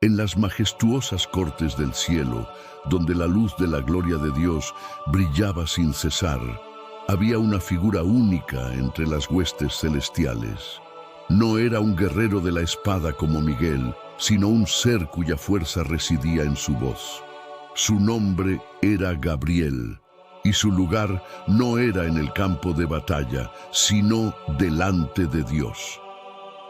En las majestuosas cortes del cielo, donde la luz de la gloria de Dios brillaba sin cesar, había una figura única entre las huestes celestiales. No era un guerrero de la espada como Miguel, sino un ser cuya fuerza residía en su voz. Su nombre era Gabriel, y su lugar no era en el campo de batalla, sino delante de Dios.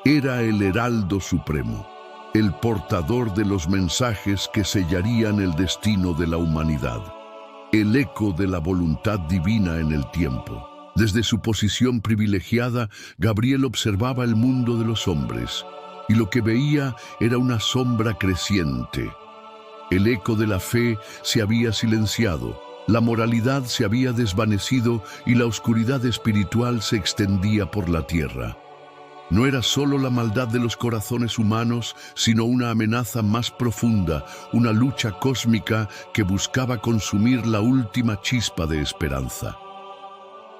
Era el heraldo supremo, el portador de los mensajes que sellarían el destino de la humanidad, el eco de la voluntad divina en el tiempo. Desde su posición privilegiada, Gabriel observaba el mundo de los hombres, y lo que veía era una sombra creciente. El eco de la fe se había silenciado, la moralidad se había desvanecido y la oscuridad espiritual se extendía por la tierra. No era solo la maldad de los corazones humanos, sino una amenaza más profunda, una lucha cósmica que buscaba consumir la última chispa de esperanza.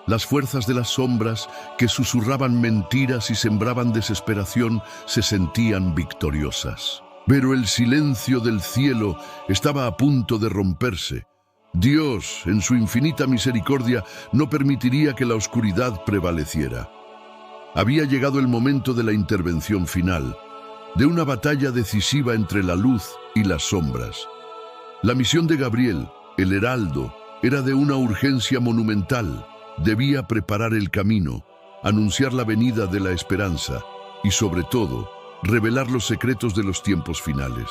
Las fuerzas de las sombras, que susurraban mentiras y sembraban desesperación, se sentían victoriosas. Pero el silencio del cielo estaba a punto de romperse. Dios, en su infinita misericordia, no permitiría que la oscuridad prevaleciera. Había llegado el momento de la intervención final, de una batalla decisiva entre la luz y las sombras. La misión de Gabriel, el heraldo, era de una urgencia monumental. Debía preparar el camino, anunciar la venida de la esperanza y, sobre todo, revelar los secretos de los tiempos finales.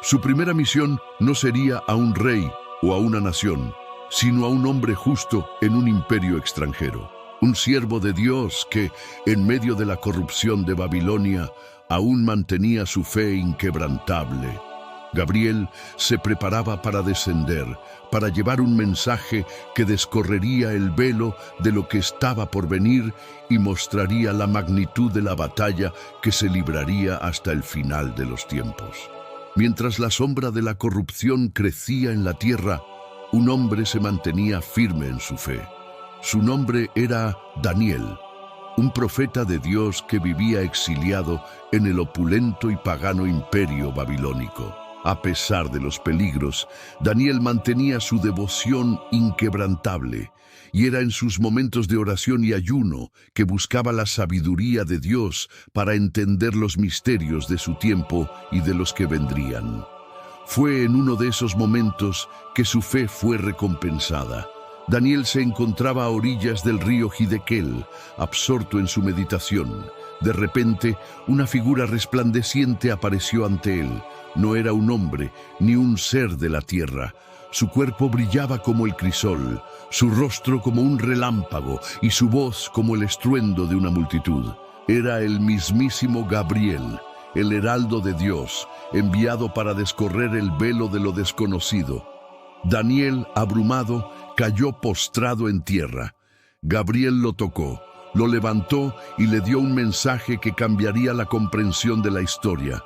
Su primera misión no sería a un rey o a una nación, sino a un hombre justo en un imperio extranjero. Un siervo de Dios que, en medio de la corrupción de Babilonia, aún mantenía su fe inquebrantable. Gabriel se preparaba para descender, para llevar un mensaje que descorrería el velo de lo que estaba por venir y mostraría la magnitud de la batalla que se libraría hasta el final de los tiempos. Mientras la sombra de la corrupción crecía en la tierra, un hombre se mantenía firme en su fe. Su nombre era Daniel, un profeta de Dios que vivía exiliado en el opulento y pagano imperio babilónico. A pesar de los peligros, Daniel mantenía su devoción inquebrantable, y era en sus momentos de oración y ayuno que buscaba la sabiduría de Dios para entender los misterios de su tiempo y de los que vendrían. Fue en uno de esos momentos que su fe fue recompensada. Daniel se encontraba a orillas del río Hiddekel, absorto en su meditación. De repente, una figura resplandeciente apareció ante él. No era un hombre, ni un ser de la tierra. Su cuerpo brillaba como el crisol, su rostro como un relámpago y su voz como el estruendo de una multitud. Era el mismísimo Gabriel, el heraldo de Dios, enviado para descorrer el velo de lo desconocido. Daniel, abrumado, cayó postrado en tierra. Gabriel lo tocó, lo levantó y le dio un mensaje que cambiaría la comprensión de la historia.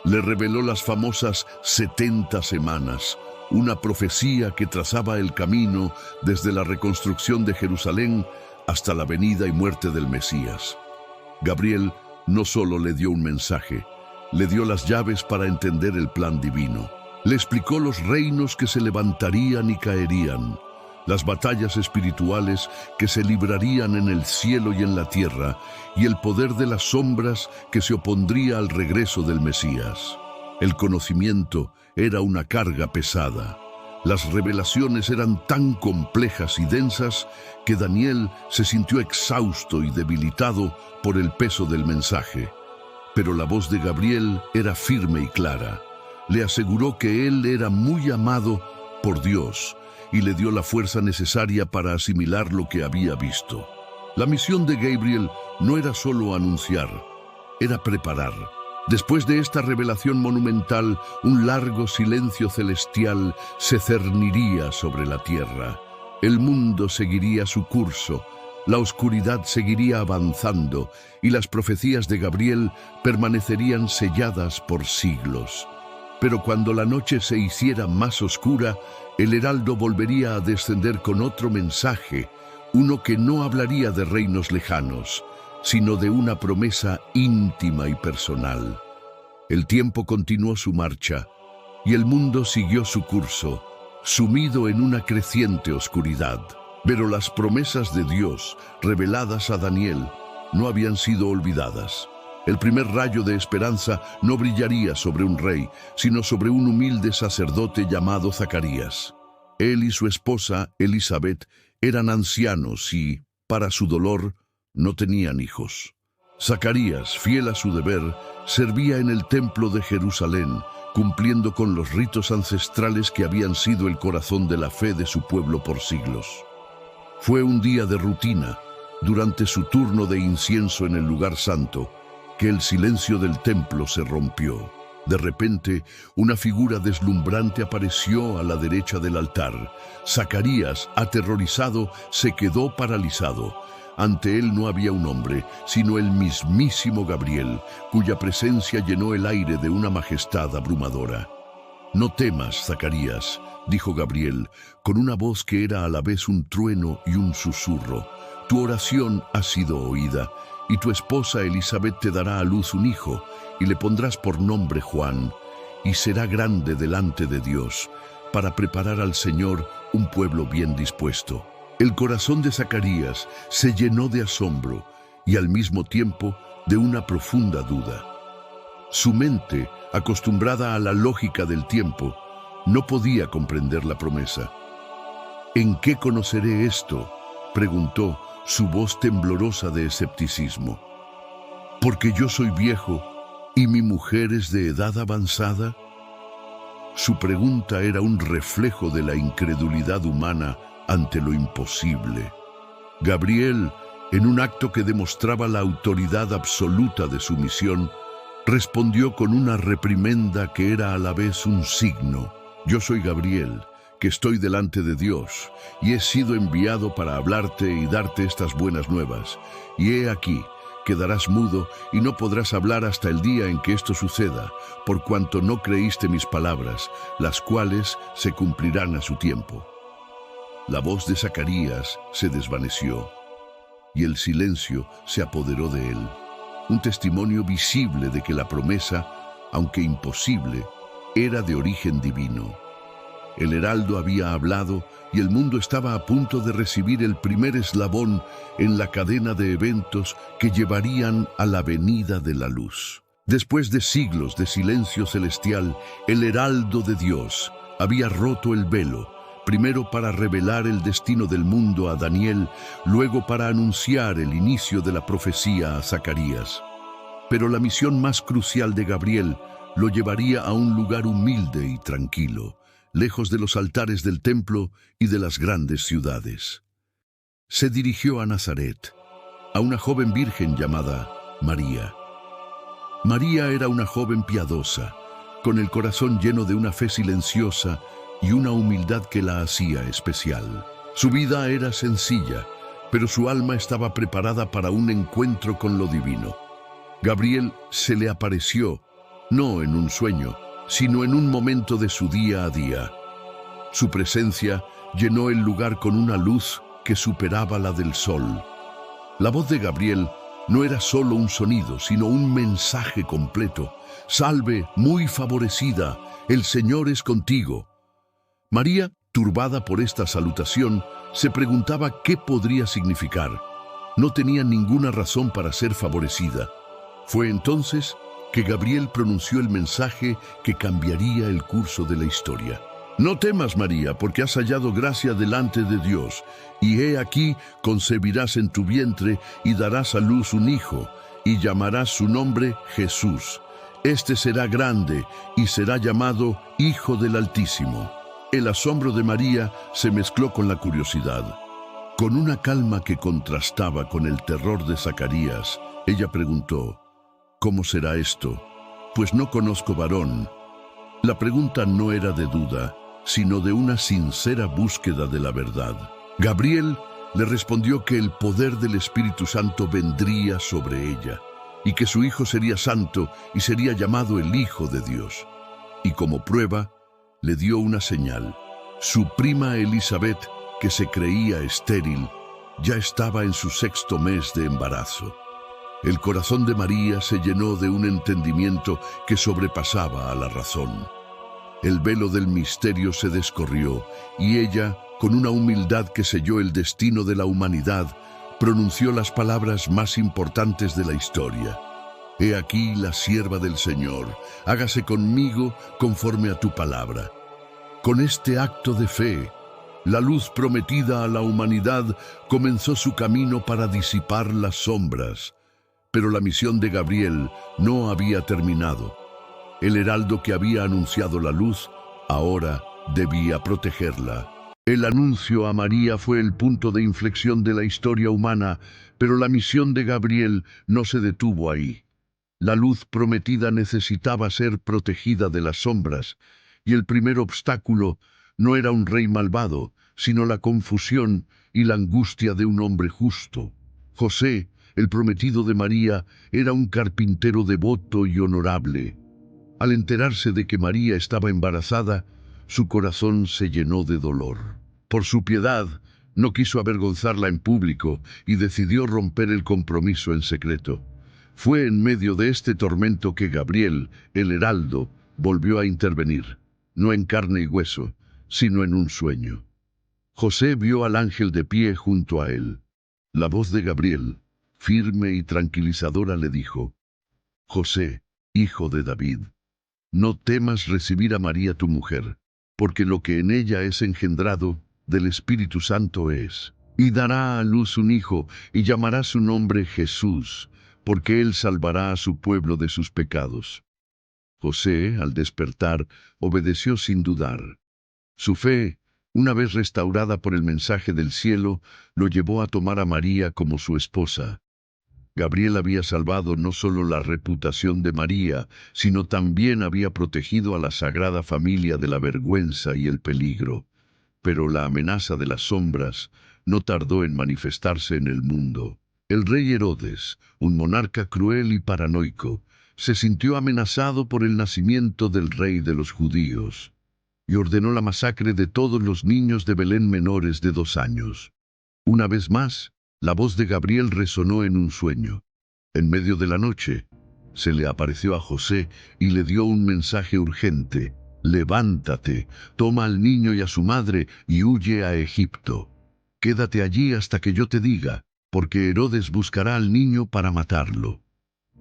Le reveló las famosas 70 semanas, una profecía que trazaba el camino desde la reconstrucción de Jerusalén hasta la venida y muerte del Mesías. Gabriel no solo le dio un mensaje, le dio las llaves para entender el plan divino. Le explicó los reinos que se levantarían y caerían, las batallas espirituales que se librarían en el cielo y en la tierra, y el poder de las sombras que se opondría al regreso del Mesías. El conocimiento era una carga pesada. Las revelaciones eran tan complejas y densas que Daniel se sintió exhausto y debilitado por el peso del mensaje. Pero la voz de Gabriel era firme y clara. Le aseguró que él era muy amado por Dios y le dio la fuerza necesaria para asimilar lo que había visto. La misión de Gabriel no era solo anunciar, era preparar. Después de esta revelación monumental, un largo silencio celestial se cerniría sobre la tierra. El mundo seguiría su curso, la oscuridad seguiría avanzando y las profecías de Gabriel permanecerían selladas por siglos. Pero cuando la noche se hiciera más oscura, el heraldo volvería a descender con otro mensaje, uno que no hablaría de reinos lejanos, sino de una promesa íntima y personal. El tiempo continuó su marcha, y el mundo siguió su curso, sumido en una creciente oscuridad. Pero las promesas de Dios, reveladas a Daniel, no habían sido olvidadas. El primer rayo de esperanza no brillaría sobre un rey, sino sobre un humilde sacerdote llamado Zacarías. Él y su esposa, Elisabet, eran ancianos y, para su dolor, no tenían hijos. Zacarías, fiel a su deber, servía en el templo de Jerusalén, cumpliendo con los ritos ancestrales que habían sido el corazón de la fe de su pueblo por siglos. Fue un día de rutina, durante su turno de incienso en el lugar santo, que el silencio del templo se rompió. De repente, una figura deslumbrante apareció a la derecha del altar. Zacarías, aterrorizado, se quedó paralizado. Ante él no había un hombre, sino el mismísimo Gabriel, cuya presencia llenó el aire de una majestad abrumadora. «No temas, Zacarías», dijo Gabriel, con una voz que era a la vez un trueno y un susurro. «Tu oración ha sido oída, y tu esposa Elisabet te dará a luz un hijo, y le pondrás por nombre Juan, y será grande delante de Dios, para preparar al Señor un pueblo bien dispuesto». El corazón de Zacarías se llenó de asombro y al mismo tiempo de una profunda duda. Su mente, acostumbrada a la lógica del tiempo, no podía comprender la promesa. «¿En qué conoceré esto?», preguntó, su voz temblorosa de escepticismo. «¿Porque yo soy viejo y mi mujer es de edad avanzada?». Su pregunta era un reflejo de la incredulidad humana ante lo imposible. Gabriel, en un acto que demostraba la autoridad absoluta de su misión, respondió con una reprimenda que era a la vez un signo. «Yo soy Gabriel, que estoy delante de Dios, y he sido enviado para hablarte y darte estas buenas nuevas. Y he aquí, quedarás mudo y no podrás hablar hasta el día en que esto suceda, por cuanto no creíste mis palabras, las cuales se cumplirán a su tiempo». La voz de Zacarías se desvaneció, y el silencio se apoderó de él, un testimonio visible de que la promesa, aunque imposible, era de origen divino. El heraldo había hablado y el mundo estaba a punto de recibir el primer eslabón en la cadena de eventos que llevarían a la venida de la luz. Después de siglos de silencio celestial, el heraldo de Dios había roto el velo, primero para revelar el destino del mundo a Daniel, luego para anunciar el inicio de la profecía a Zacarías. Pero la misión más crucial de Gabriel lo llevaría a un lugar humilde y tranquilo, lejos de los altares del templo y de las grandes ciudades. Se dirigió a Nazaret, a una joven virgen llamada María. María era una joven piadosa, con el corazón lleno de una fe silenciosa y una humildad que la hacía especial. Su vida era sencilla, pero su alma estaba preparada para un encuentro con lo divino. Gabriel se le apareció, no en un sueño, sino en un momento de su día a día. Su presencia llenó el lugar con una luz que superaba la del sol. La voz de Gabriel no era solo un sonido, sino un mensaje completo. «Salve, muy favorecida, el Señor es contigo». María, turbada por esta salutación, se preguntaba qué podría significar. No tenía ninguna razón para ser favorecida. Fue entonces que Gabriel pronunció el mensaje que cambiaría el curso de la historia. «No temas, María, porque has hallado gracia delante de Dios, y he aquí concebirás en tu vientre y darás a luz un hijo, y llamarás su nombre Jesús. Este será grande y será llamado Hijo del Altísimo». El asombro de María se mezcló con la curiosidad. Con una calma que contrastaba con el terror de Zacarías, ella preguntó: «¿Cómo será esto? Pues no conozco varón». La pregunta no era de duda, sino de una sincera búsqueda de la verdad. Gabriel le respondió que el poder del Espíritu Santo vendría sobre ella, y que su hijo sería santo y sería llamado el Hijo de Dios. Y como prueba, le dio una señal. Su prima Elisabet, que se creía estéril, ya estaba en su 6º mes de embarazo. El corazón de María se llenó de un entendimiento que sobrepasaba a la razón. El velo del misterio se descorrió y ella, con una humildad que selló el destino de la humanidad, pronunció las palabras más importantes de la historia. He aquí la sierva del Señor, hágase conmigo conforme a tu palabra. Con este acto de fe, la luz prometida a la humanidad comenzó su camino para disipar las sombras. Pero la misión de Gabriel no había terminado. El heraldo que había anunciado la luz, ahora debía protegerla. El anuncio a María fue el punto de inflexión de la historia humana, pero la misión de Gabriel no se detuvo ahí. La luz prometida necesitaba ser protegida de las sombras, y el primer obstáculo no era un rey malvado, sino la confusión y la angustia de un hombre justo. José, el prometido de María, era un carpintero devoto y honorable. Al enterarse de que María estaba embarazada, su corazón se llenó de dolor. Por su piedad, no quiso avergonzarla en público y decidió romper el compromiso en secreto. Fue en medio de este tormento que Gabriel, el heraldo, volvió a intervenir, no en carne y hueso, sino en un sueño. José vio al ángel de pie junto a él. La voz de Gabriel, firme y tranquilizadora, le dijo: José, hijo de David, no temas recibir a María tu mujer, porque lo que en ella es engendrado del Espíritu Santo es. Y dará a luz un hijo, y llamará su nombre Jesús, porque él salvará a su pueblo de sus pecados. José, al despertar, obedeció sin dudar. Su fe, una vez restaurada por el mensaje del cielo, lo llevó a tomar a María como su esposa. Gabriel había salvado no solo la reputación de María, sino también había protegido a la Sagrada Familia de la vergüenza y el peligro. Pero la amenaza de las sombras no tardó en manifestarse en el mundo. El rey Herodes, un monarca cruel y paranoico, se sintió amenazado por el nacimiento del rey de los judíos y ordenó la masacre de todos los niños de Belén menores de 2 años. Una vez más, la voz de Gabriel resonó en un sueño. En medio de la noche, se le apareció a José y le dio un mensaje urgente: levántate, toma al niño y a su madre y huye a Egipto. Quédate allí hasta que yo te diga, porque Herodes buscará al niño para matarlo.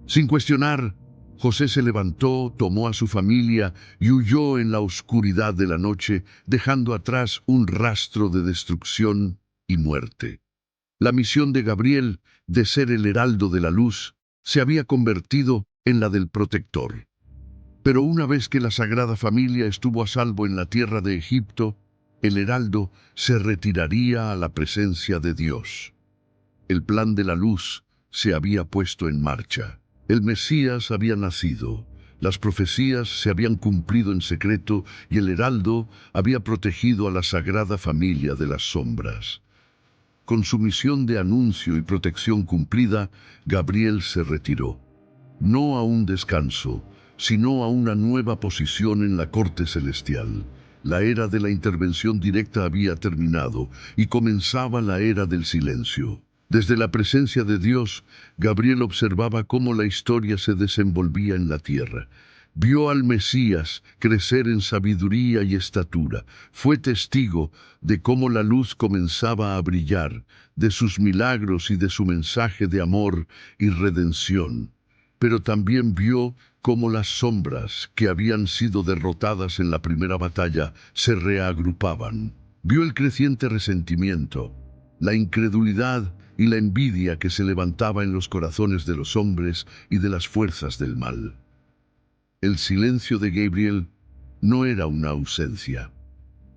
Sin cuestionar, José se levantó, tomó a su familia y huyó en la oscuridad de la noche, dejando atrás un rastro de destrucción y muerte. La misión de Gabriel, de ser el heraldo de la luz, se había convertido en la del protector. Pero una vez que la Sagrada Familia estuvo a salvo en la tierra de Egipto, el heraldo se retiraría a la presencia de Dios. El plan de la luz se había puesto en marcha. El Mesías había nacido, las profecías se habían cumplido en secreto y el heraldo había protegido a la Sagrada Familia de las sombras. Con su misión de anuncio y protección cumplida, Gabriel se retiró, no a un descanso, sino a una nueva posición en la corte celestial. La era de la intervención directa había terminado y comenzaba la era del silencio. Desde la presencia de Dios, Gabriel observaba cómo la historia se desenvolvía en la tierra. Vio al Mesías crecer en sabiduría y estatura. Fue testigo de cómo la luz comenzaba a brillar, de sus milagros y de su mensaje de amor y redención. Pero también vio cómo las sombras que habían sido derrotadas en la primera batalla se reagrupaban. Vio el creciente resentimiento, la incredulidad y la envidia que se levantaba en los corazones de los hombres y de las fuerzas del mal. El silencio de Gabriel no era una ausencia,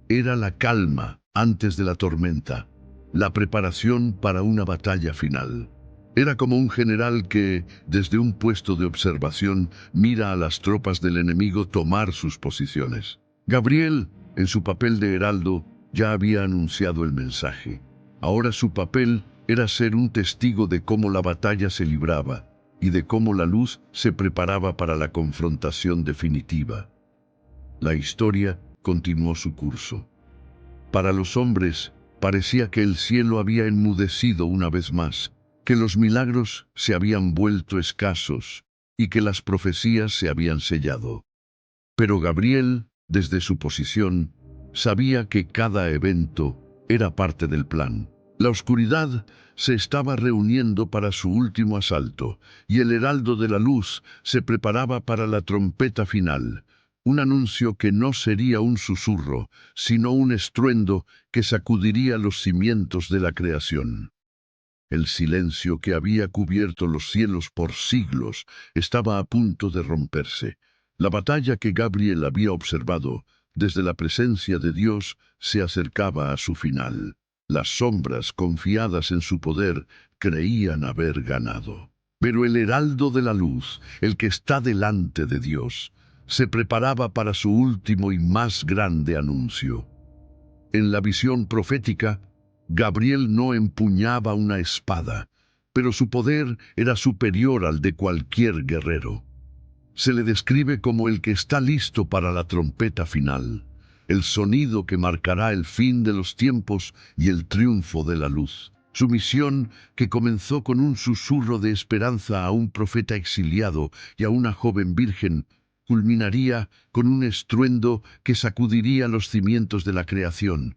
era la calma antes de la tormenta, la preparación para una batalla final. Era como un general que, desde un puesto de observación, mira a las tropas del enemigo tomar sus posiciones. Gabriel, en su papel de heraldo, ya había anunciado el mensaje. Ahora su papel era ser un testigo de cómo la batalla se libraba y de cómo la luz se preparaba para la confrontación definitiva. La historia continuó su curso. Para los hombres, parecía que el cielo había enmudecido una vez más, que los milagros se habían vuelto escasos y que las profecías se habían sellado. Pero Gabriel, desde su posición, sabía que cada evento era parte del plan. La oscuridad se estaba reuniendo para su último asalto, y el heraldo de la luz se preparaba para la trompeta final, un anuncio que no sería un susurro, sino un estruendo que sacudiría los cimientos de la creación. El silencio que había cubierto los cielos por siglos estaba a punto de romperse. La batalla que Gabriel había observado desde la presencia de Dios se acercaba a su final. Las sombras, confiadas en su poder, creían haber ganado. Pero el heraldo de la luz, el que está delante de Dios, se preparaba para su último y más grande anuncio. En la visión profética, Gabriel no empuñaba una espada, pero su poder era superior al de cualquier guerrero. Se le describe como el que está listo para la trompeta final, el sonido que marcará el fin de los tiempos y el triunfo de la luz. Su misión, que comenzó con un susurro de esperanza a un profeta exiliado y a una joven virgen, culminaría con un estruendo que sacudiría los cimientos de la creación.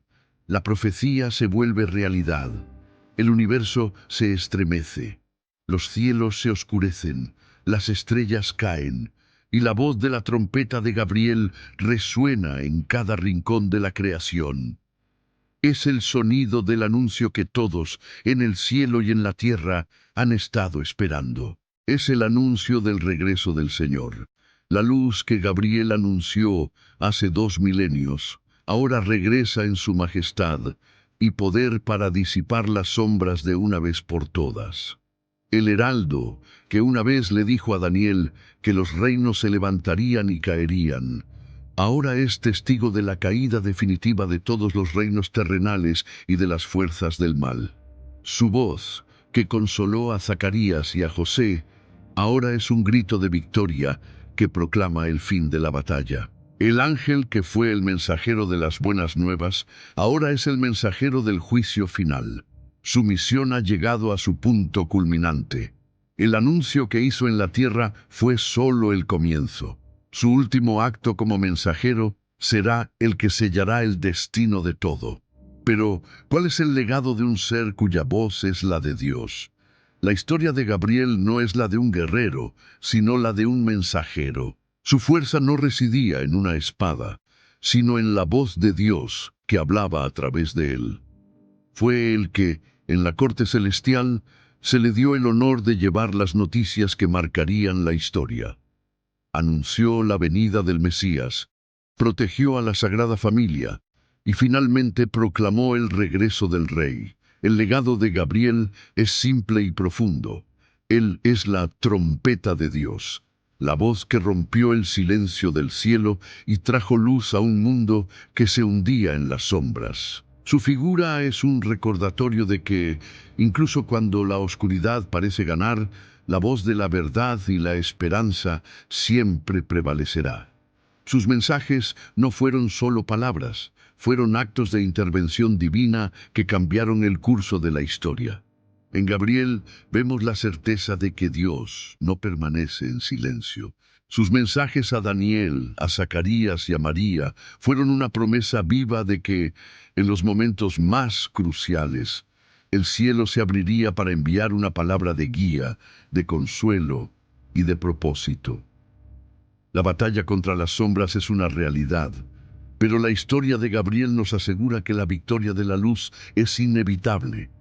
La profecía se vuelve realidad. El universo se estremece. Los cielos se oscurecen, las estrellas caen, y la voz de la trompeta de Gabriel resuena en cada rincón de la creación. Es el sonido del anuncio que todos, en el cielo y en la tierra, han estado esperando. Es el anuncio del regreso del Señor. La luz que Gabriel anunció hace 2 milenios, ahora regresa en su majestad y poder para disipar las sombras de una vez por todas. El heraldo, que una vez le dijo a Daniel que los reinos se levantarían y caerían, ahora es testigo de la caída definitiva de todos los reinos terrenales y de las fuerzas del mal. Su voz, que consoló a Zacarías y a José, ahora es un grito de victoria que proclama el fin de la batalla. El ángel que fue el mensajero de las buenas nuevas, ahora es el mensajero del juicio final. Su misión ha llegado a su punto culminante. El anuncio que hizo en la tierra fue solo el comienzo. Su último acto como mensajero será el que sellará el destino de todo. Pero, ¿cuál es el legado de un ser cuya voz es la de Dios? La historia de Gabriel no es la de un guerrero, sino la de un mensajero. Su fuerza no residía en una espada, sino en la voz de Dios que hablaba a través de él. Fue el que, en la corte celestial, se le dio el honor de llevar las noticias que marcarían la historia. Anunció la venida del Mesías, protegió a la Sagrada Familia y finalmente proclamó el regreso del Rey. El legado de Gabriel es simple y profundo. Él es la trompeta de Dios, la voz que rompió el silencio del cielo y trajo luz a un mundo que se hundía en las sombras. Su figura es un recordatorio de que, incluso cuando la oscuridad parece ganar, la voz de la verdad y la esperanza siempre prevalecerá. Sus mensajes no fueron solo palabras, fueron actos de intervención divina que cambiaron el curso de la historia. En Gabriel vemos la certeza de que Dios no permanece en silencio. Sus mensajes a Daniel, a Zacarías y a María fueron una promesa viva de que, en los momentos más cruciales, el cielo se abriría para enviar una palabra de guía, de consuelo y de propósito. La batalla contra las sombras es una realidad, pero la historia de Gabriel nos asegura que la victoria de la luz es inevitable.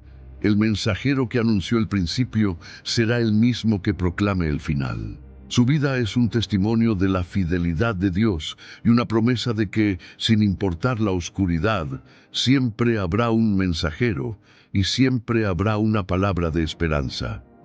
El mensajero que anunció el principio será el mismo que proclame el final. Su vida es un testimonio de la fidelidad de Dios y una promesa de que, sin importar la oscuridad, siempre habrá un mensajero y siempre habrá una palabra de esperanza.